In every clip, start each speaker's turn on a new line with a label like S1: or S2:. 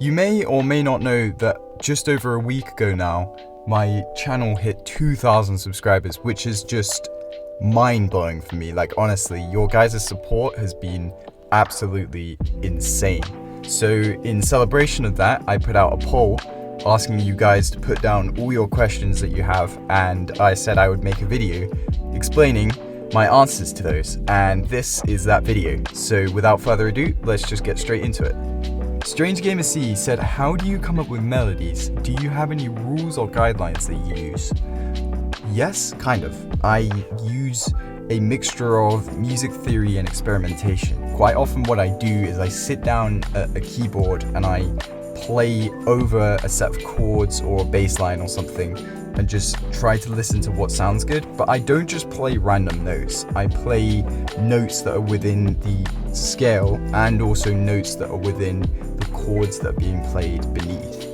S1: You may or may not know that just over a week ago now, my channel hit 2,000 subscribers, which is just mind-blowing for me. Like, honestly, your guys' support has been absolutely insane. So in celebration of that, I put out a poll asking you guys to put down all your questions that you have, and I said I would make a video explaining my answers to those, and this is that video. So without further ado, let's just get straight into it. Strange Gamer C said, how do you come up with melodies? Do you have any rules or guidelines that you use? Yes, kind of. I use a mixture of music theory and experimentation. Quite often what I do is I sit down at a keyboard and I play over a set of chords or a bass line or something and just try to listen to what sounds good. But I don't just play random notes. I play notes that are within the scale and also notes that are within the chords that are being played beneath.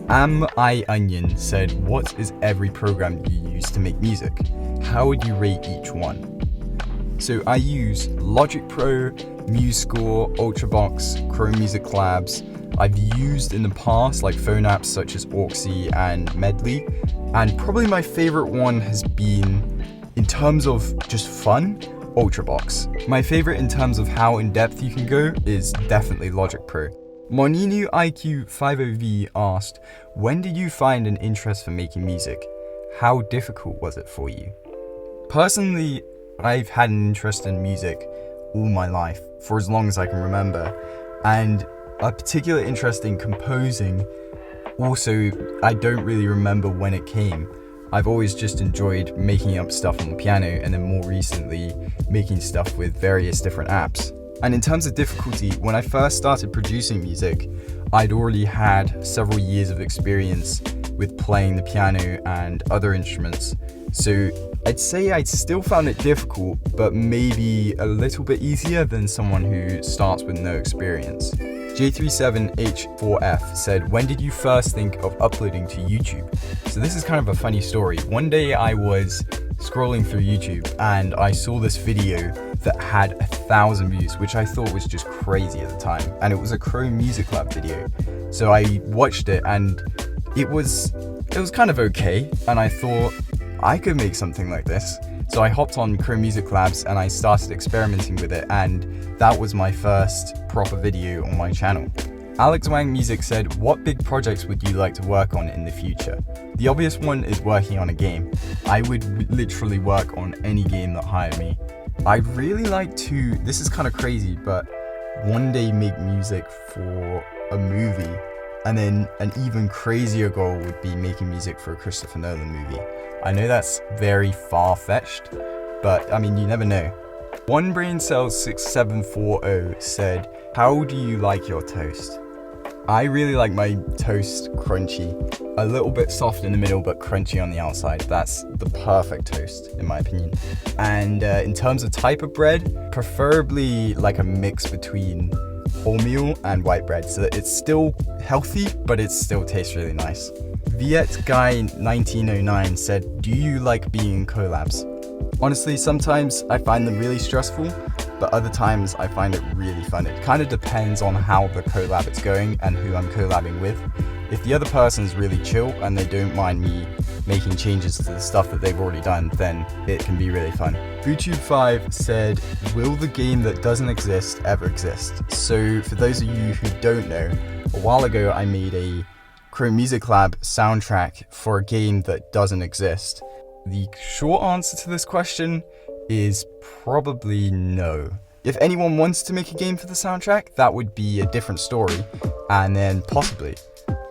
S1: Am I Onion said, what is every program you use to make music? How would you rate each one? So I use Logic Pro, MuseScore, Ultrabox, Chrome Music Collabs. I've used in the past like phone apps such as Auxy and Medley, and probably my favorite one has been, in terms of just fun, Ultrabox. My favorite in terms of how in depth you can go is definitely Logic Pro. Moninu IQ 50V asked, when did you find an interest for making music? How difficult was it for you? Personally, I've had an interest in music all my life, for as long as I can remember, and a particular interest in composing. Also, I don't really remember when it came. I've always just enjoyed making up stuff on the piano, and then more recently making stuff with various different apps. And in terms of difficulty, when I first started producing music, I'd already had several years of experience with playing the piano and other instruments. So I'd say I still found it difficult, but maybe a little bit easier than someone who starts with no experience. J37H4F said, when did you first think of uploading to YouTube? So this is kind of a funny story. One day I was scrolling through YouTube and I saw this video that had 1,000 views, which I thought was just crazy at the time. And it was a Chrome Music Lab video. So I watched it and it was kind of okay. And I thought I could make something like this. So I hopped on Chrome Music Labs and I started experimenting with it, and that was my first proper video on my channel. Alex Wang Music said, what big projects would you like to work on in the future? The obvious one is working on a game. I would literally work on any game that hired me. I'd really like to, this is kind of crazy, but one day make music for a movie. And then an even crazier goal would be making music for a Christopher Nolan movie. I know that's very far-fetched, but I mean, you never know. OneBrainCell6740 said, how do you like your toast? I really like my toast crunchy, a little bit soft in the middle but crunchy on the outside. That's the perfect toast in my opinion. And in terms of type of bread, preferably like a mix between wholemeal and white bread, so that it's still healthy but it still tastes really nice. Viet Guy 1909 said, do you like being in collabs? Honestly, sometimes I find them really stressful, but other times I find it really fun. It kind of depends on how the collab is going and who I'm collabing with. If the other person's really chill and they don't mind me making changes to the stuff that they've already done, then it can be really fun. Bootube5 said, will the game that doesn't exist ever exist? So for those of you who don't know, a while ago I made a Chrome Music Lab soundtrack for a game that doesn't exist. The short answer to this question is probably no. If anyone wants to make a game for the soundtrack, that would be a different story, and then possibly.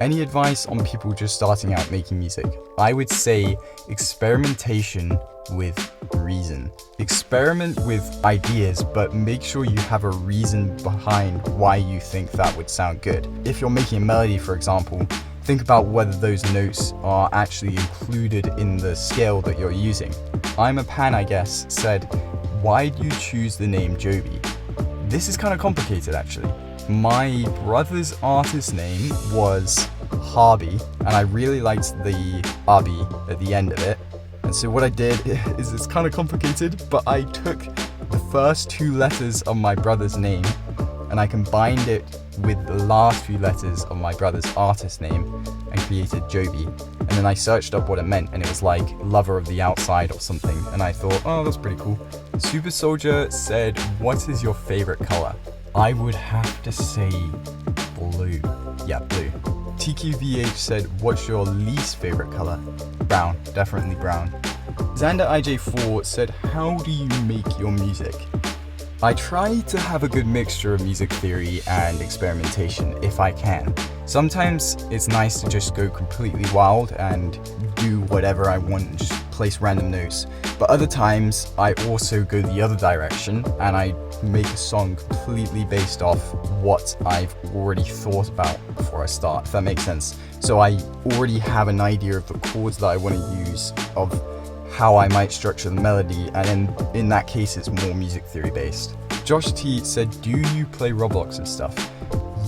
S1: Any advice on people just starting out making music? I would say experimentation with reason. Experiment with ideas, but make sure you have a reason behind why you think that would sound good. If you're making a melody, for example, think about whether those notes are actually included in the scale that you're using. I'm a Pan, I guess, said, why do you choose the name Joabi? This is kind of complicated actually. My brother's artist name was Harby, and I really liked the Abi at the end of it. And so what I did is, it's kind of complicated, but I took the first two letters of my brother's name and I combined it with the last few letters of my brother's artist name and created Joabi. And then I searched up what it meant, and it was like lover of the outside or something. And I thought, oh, that's pretty cool. Super Soldier said, what is your favorite color? I would have to say blue. Yeah, blue. TQVH said, what's your least favorite color? Brown, definitely brown. Xander IJ4 said, how do you make your music? I try to have a good mixture of music theory and experimentation if I can. Sometimes it's nice to just go completely wild and do whatever I want and just place random notes. But other times I also go the other direction and I make a song completely based off what I've already thought about before I start, if that makes sense. So I already have an idea of the chords that I want to use, of how I might structure the melody, and in that case it's more music theory based. Josh T said, do you play Roblox and stuff?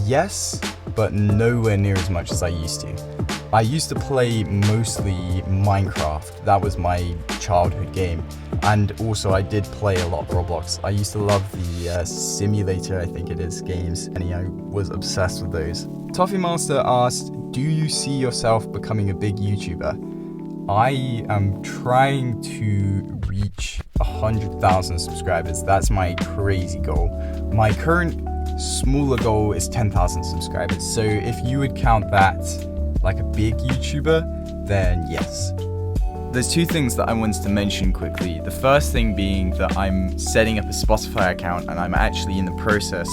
S1: Yes, but nowhere near as much as I used to. I used to play mostly Minecraft. That was my childhood game. And also I did play a lot of Roblox. I used to love the simulator, I think it is, games, and I was obsessed with those. Toffee Master asked, do you see yourself becoming a big YouTuber? I am trying to reach 100,000 subscribers. That's my crazy goal. My current smaller goal is 10,000 subscribers. So if you would count that like a big YouTuber, then yes. There's two things that I wanted to mention quickly. The first thing being that I'm setting up a Spotify account and I'm actually in the process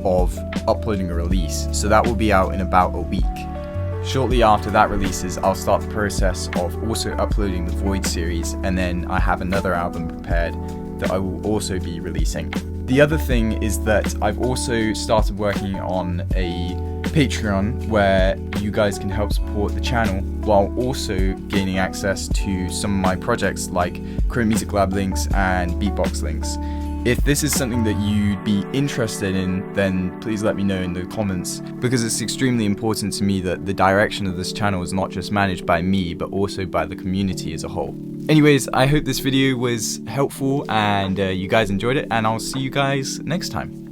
S1: of uploading a release. So that will be out in about a week. Shortly after that releases, I'll start the process of also uploading the Void series, and then I have another album prepared that I will also be releasing. The other thing is that I've also started working on a Patreon where you guys can help support the channel while also gaining access to some of my projects like Chrome Music Lab links and Beatbox links. If this is something that you'd be interested in, then please let me know in the comments, because it's extremely important to me that the direction of this channel is not just managed by me, but also by the community as a whole. Anyways, I hope this video was helpful and you guys enjoyed it, and I'll see you guys next time.